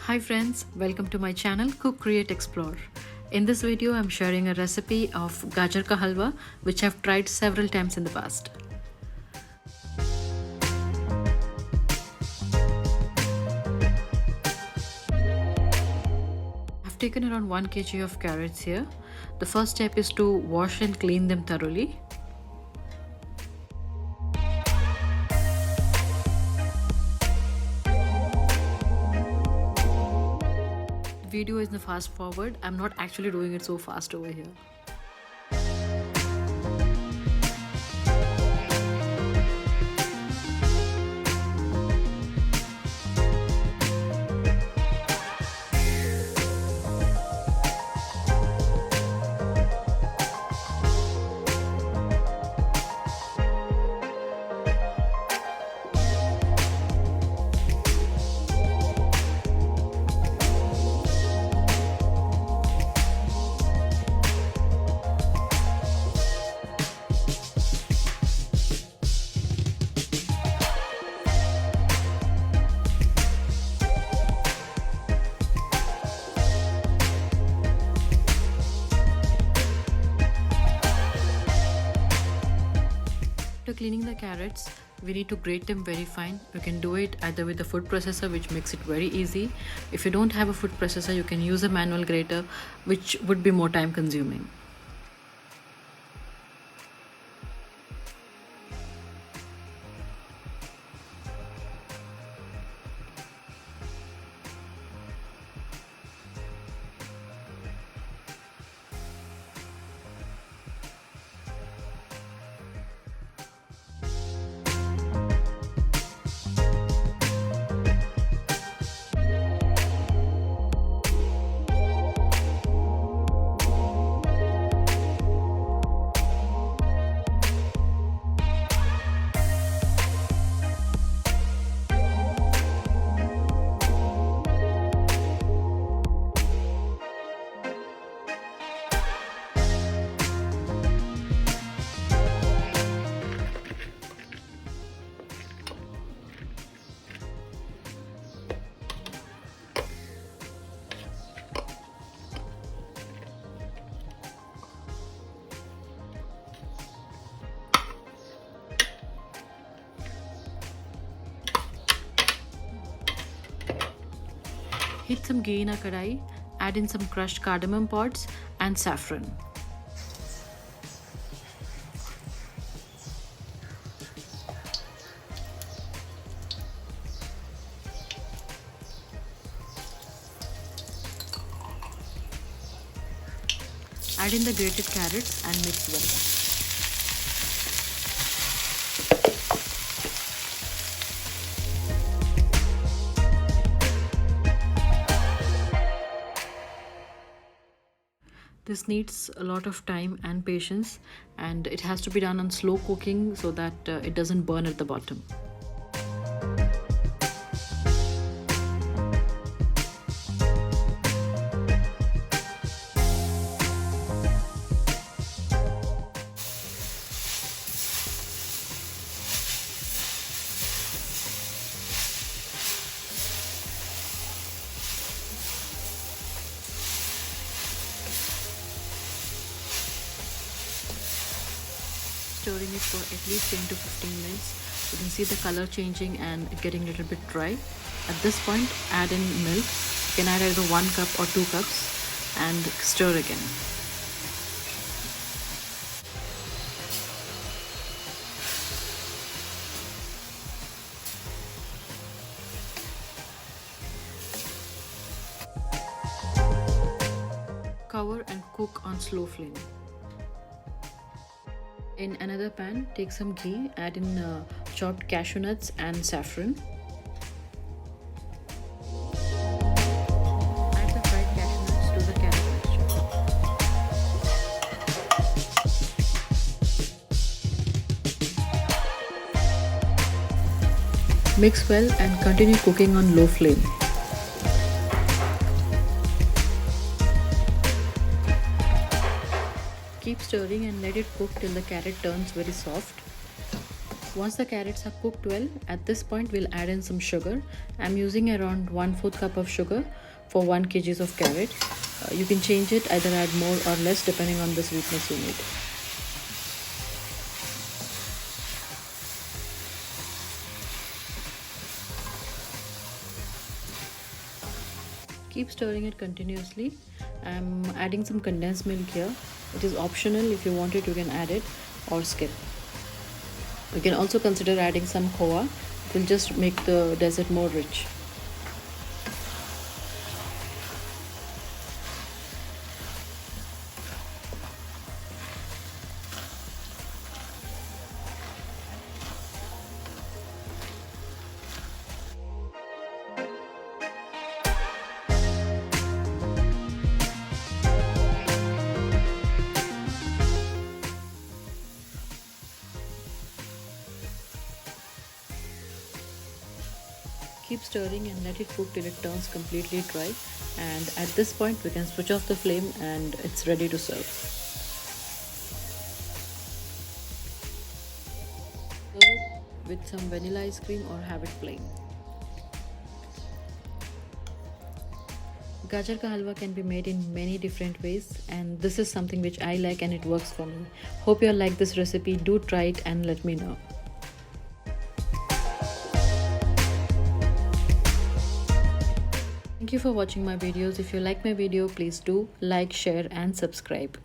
Hi friends, welcome to my channel Cook Create Explore. In this video I'm sharing a recipe of Gajar ka halwa which I've tried several times in the past. I've taken around 1 kg of carrots here. The first step is to wash and clean them thoroughly. Video is in the fast forward. I'm not actually doing it so fast over here. After cleaning the carrots, we need to grate them very fine. You can do it either with a food processor, which makes it very easy. If you don't have a food processor, you can use a manual grater, which would be more time consuming. Heat some ghee in a kadai, add in some crushed cardamom pods and saffron. Add in the grated carrots and mix well. This needs a lot of time and patience, and it has to be done on slow cooking so that it doesn't burn at the bottom. Stirring it for at least 10 to 15 minutes. You can see the color changing and it getting a little bit dry. At this point, add in milk. You can add either 1 cup or 2 cups and stir again. Cover and cook on slow flame. In another pan, take some ghee, add in chopped cashew nuts and saffron. Add the fried cashew nuts to the carrot mixture. Mix well and continue cooking on low flame. Keep stirring and let it cook till the carrot turns very soft. Once the carrots are cooked well, at this point we'll add in some sugar. I'm using around 1/4 cup of sugar. for 1 kg of carrot. You can change it, either add more or less depending on the sweetness you need. Keep stirring it continuously. I'm adding some condensed milk here. It is optional. If you want it, you can add it or skip. You can also consider adding some khoa. It will just make the dessert more rich. Keep stirring and let it cook till it turns completely dry, and at this point we can switch off the flame and it's ready to serve. Serve it with some vanilla ice cream or have it plain. Gajar ka halwa can be made in many different ways, and this is something which I like and it works for me. Hope you all like this recipe. Do try it and let me know. Thank you for watching my videos. If you like my video, please do like, share and subscribe.